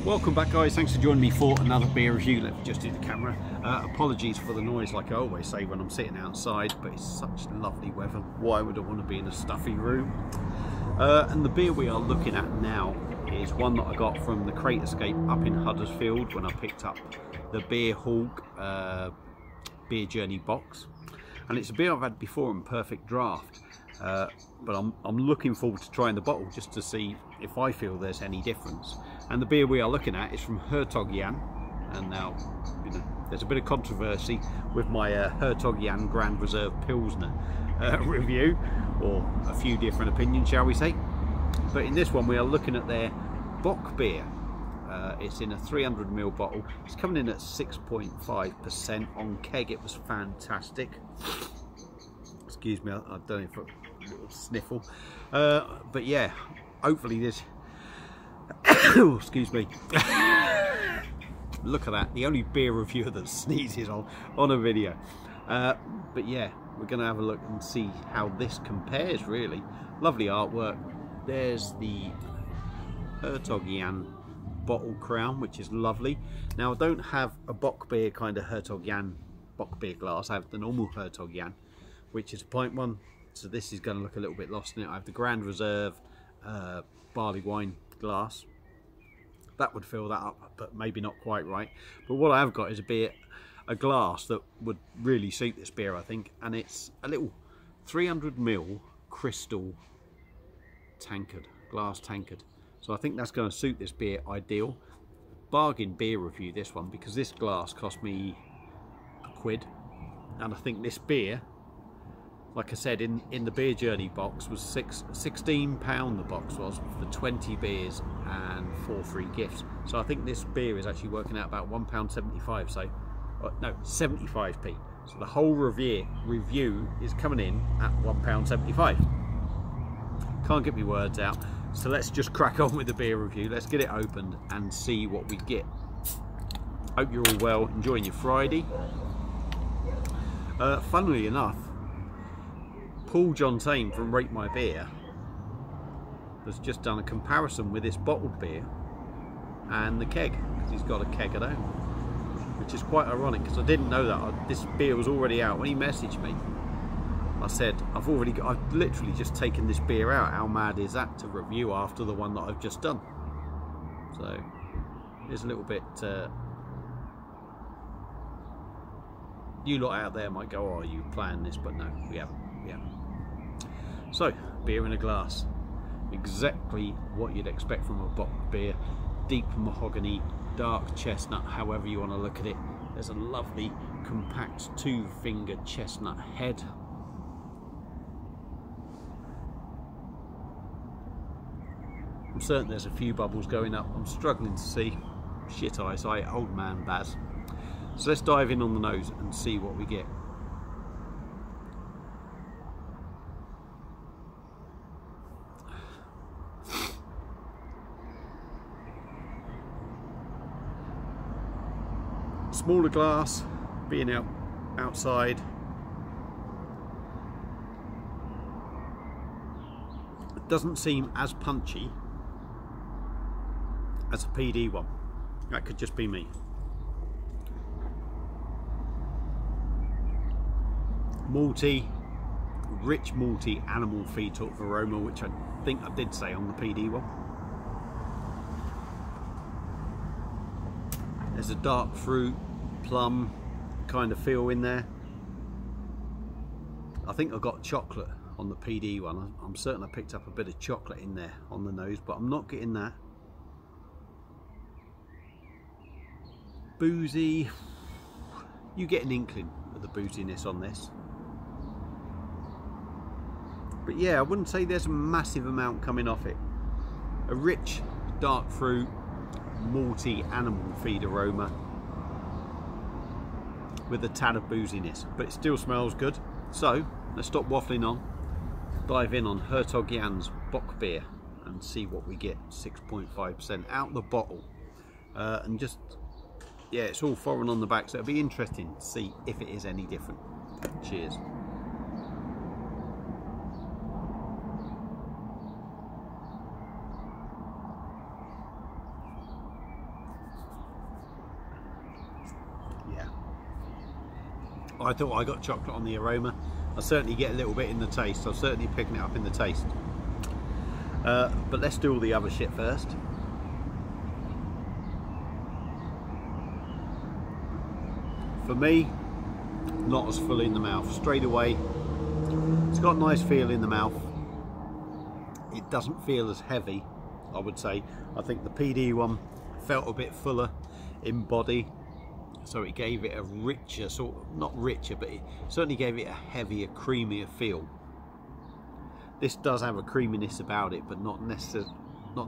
Welcome back, guys. Thanks for joining me for another beer review. Let me just do the camera. Apologies for the noise, like I always say when I'm sitting outside, but it's such lovely weather. Why would I want to be in a stuffy room? And the beer we are looking at now is one that I got from the Crate Escape up in Huddersfield when I picked up the Hertog Beer Journey box. And it's a beer I've had before in Perfect Draft, but I'm looking forward to trying the bottle just to see if I feel there's any difference. And the beer we are looking at is from Hertog Jan. And now, you know, there's a bit of controversy with my Hertog Jan Grand Reserve Pilsner review, or a few different opinions, shall we say. But in this one we are looking at their bockbier. It's in a 300ml bottle. It's coming in at 6.5%. On keg it was fantastic. Excuse me, I've done it for a little sniffle. But yeah, hopefully this... excuse me. Look at that, the only beer reviewer that sneezes on a video. But yeah, we're going to have a look and see how this compares, really. Lovely artwork. There's the Hertog Jan bottle crown, which is lovely. Now I don't have a bockbier kind of Hertog Jan bockbier glass. I have the normal Hertog Jan, which is a pint one, so this is going to look a little bit lost in it. I have the Grand Reserve barley wine glass. That would fill that up, but maybe not quite right. But what I have got is a glass that would really suit this beer, I think, and it's a little 300ml crystal tankard, glass tankard. So I think that's going to suit this beer ideal. Bargain beer review, this one, because this glass cost me £1, and I think this beer, like I said, in the Beer Journey box was £16 the box was, for 20 beers and 4 free gifts. So I think this beer is actually working out about £1.75, so no, 75p. So the whole review is coming in at £1.75. Can't get me words out, so let's just crack on with the beer review. Let's get it opened and see what we get. Hope you're all well, enjoying your Friday. Funnily enough, Paul John Tame from Rate My Beer has just done a comparison with this bottled beer and the keg, because he's got a keg at home, which is quite ironic because I didn't know that this beer was already out. When he messaged me, I said I've literally just taken this beer out. How mad is that to review after the one that I've just done? So it's a little bit you lot out there might go, oh, are you playing this? But no, we haven't. So, beer in a glass, exactly what you'd expect from a bock beer. Deep mahogany, dark chestnut, however you want to look at it. There's a lovely compact 2-finger chestnut head. I'm certain there's a few bubbles going up. I'm struggling to see. Shit eyesight, old man Baz. So let's dive in on the nose and see what we get. Smaller glass, being outside. It doesn't seem as punchy as a PD one. That could just be me. Malty, rich malty animal feed sort of aroma, which I think I did say on the PD one. There's a dark fruit, plum kind of feel in there. I think I got chocolate on the PD one. I'm certain I picked up a bit of chocolate in there on the nose, but I'm not getting that. Boozy. You get an inkling of the booziness on this. But yeah, I wouldn't say there's a massive amount coming off it. A rich, dark fruit, malty animal feed aroma with a tad of booziness, but it still smells good. So let's stop waffling on, dive in on Hertog Jan's bock beer and see what we get. 6.5% out the bottle, and just, yeah, it's all foreign on the back, so it'll be interesting to see if it is any different. Cheers. I thought I got chocolate on the aroma. I certainly get a little bit in the taste. I'm certainly picking it up in the taste. But let's do all the other shit first. For me, not as full in the mouth. Straight away, it's got a nice feel in the mouth. It doesn't feel as heavy, I would say. I think the PD one felt a bit fuller in body, so it gave it a richer sort of, not richer, but it certainly gave it a heavier, creamier feel. This does have a creaminess about it, but not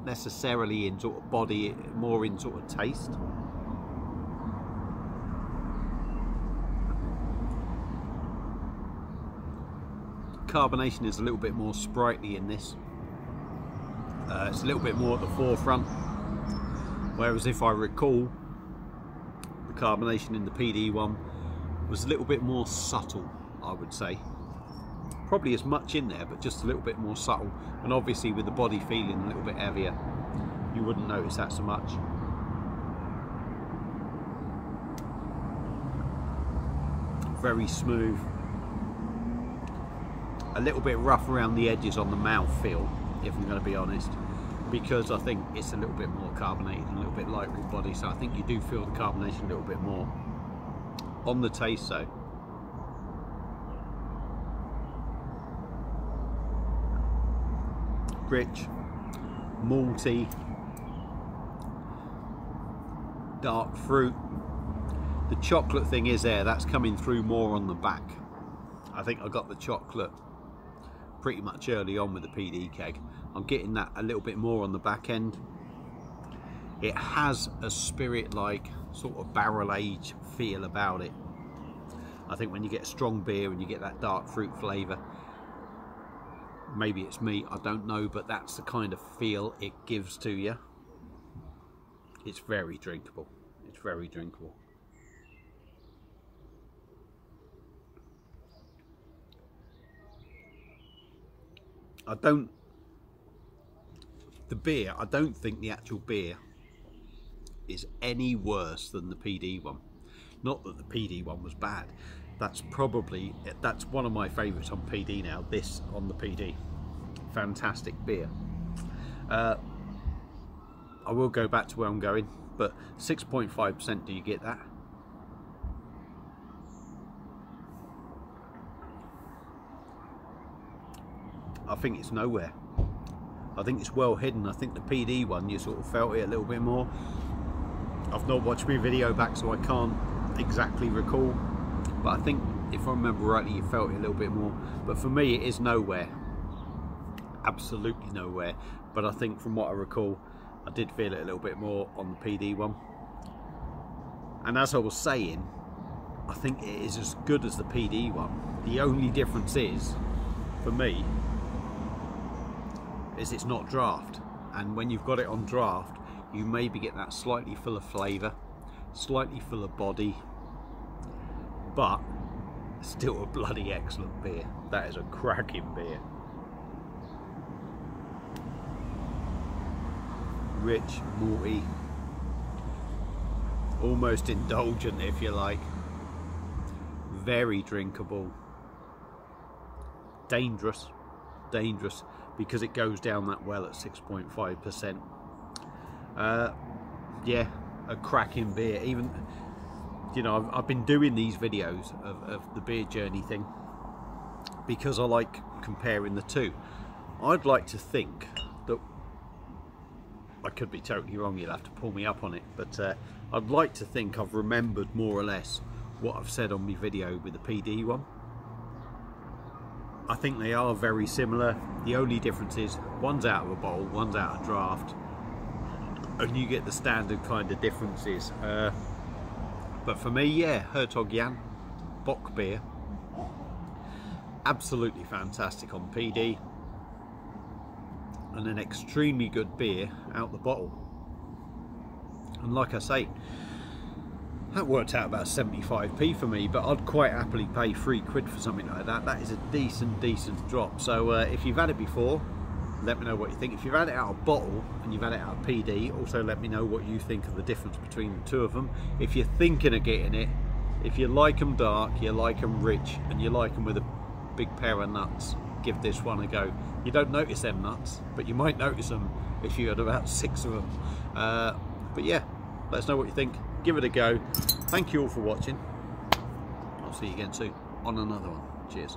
necessarily in sort of body, more in sort of taste. Carbonation is a little bit more sprightly in this. It's a little bit more at the forefront, whereas if I recall, the carbonation in the PD one was a little bit more subtle, I would say. Probably as much in there, but just a little bit more subtle, and obviously with the body feeling a little bit heavier, you wouldn't notice that so much. Very smooth. A little bit rough around the edges on the mouth feel, if I'm going to be honest, because I think it's a little bit more carbonated and a little bit lighter in body, so I think you do feel the carbonation a little bit more. On the taste though, rich, malty, dark fruit. The chocolate thing is there, that's coming through more on the back. I think I got the chocolate pretty much early on with the PD keg. I'm getting that a little bit more on the back end. It has a spirit-like sort of barrel age feel about it. I think when you get strong beer and you get that dark fruit flavour, maybe it's me, I don't know, but that's the kind of feel it gives to you. It's very drinkable. It's very drinkable. I don't think the actual beer is any worse than the PD one. Not that the PD one was bad. That's one of my favourites on PD now, this on the PD. Fantastic beer. I will go back to where I'm going, but 6.5%, do you get that? I think it's nowhere. I think it's well hidden. I think the PD one, you sort of felt it a little bit more. I've not watched my video back, so I can't exactly recall, but I think if I remember rightly, you felt it a little bit more. But for me, it is nowhere. Absolutely nowhere. But I think from what I recall, I did feel it a little bit more on the PD one. And as I was saying, I think it is as good as the PD one. The only difference is, for me, is it's not draft, and when you've got it on draft, you maybe get that slightly fuller flavour, slightly fuller body, but still a bloody excellent beer. That is a cracking beer. Rich, malty, almost indulgent if you like, very drinkable, dangerous because it goes down that well at 6.5%. Yeah, a cracking beer. Even, you know, I've been doing these videos of the beer journey thing because I like comparing the two. I'd like to think that, I could be totally wrong, you'll have to pull me up on it, but I'd like to think I've remembered more or less what I've said on my video with the PD one. I think they are very similar. The only difference is one's out of a bowl, one's out of draft, and you get the standard kind of differences. But for me, yeah, Hertog Jan bockbier, absolutely fantastic on PD, and an extremely good beer out the bottle. And like I say, that worked out about 75p for me, but I'd quite happily pay £3 for something like that. That is a decent drop. So if you've had it before, let me know what you think. If you've had it out of bottle and you've had it out of PD, also let me know what you think of the difference between the two of them. If you're thinking of getting it, If you like them dark, you like them rich, and you like them with a big pair of nuts, give this one a go. You don't notice them nuts, but you might notice them if you had about 6 of them. But yeah, let us know what you think. Give it a go. Thank you all for watching. I'll see you again soon on another one. Cheers.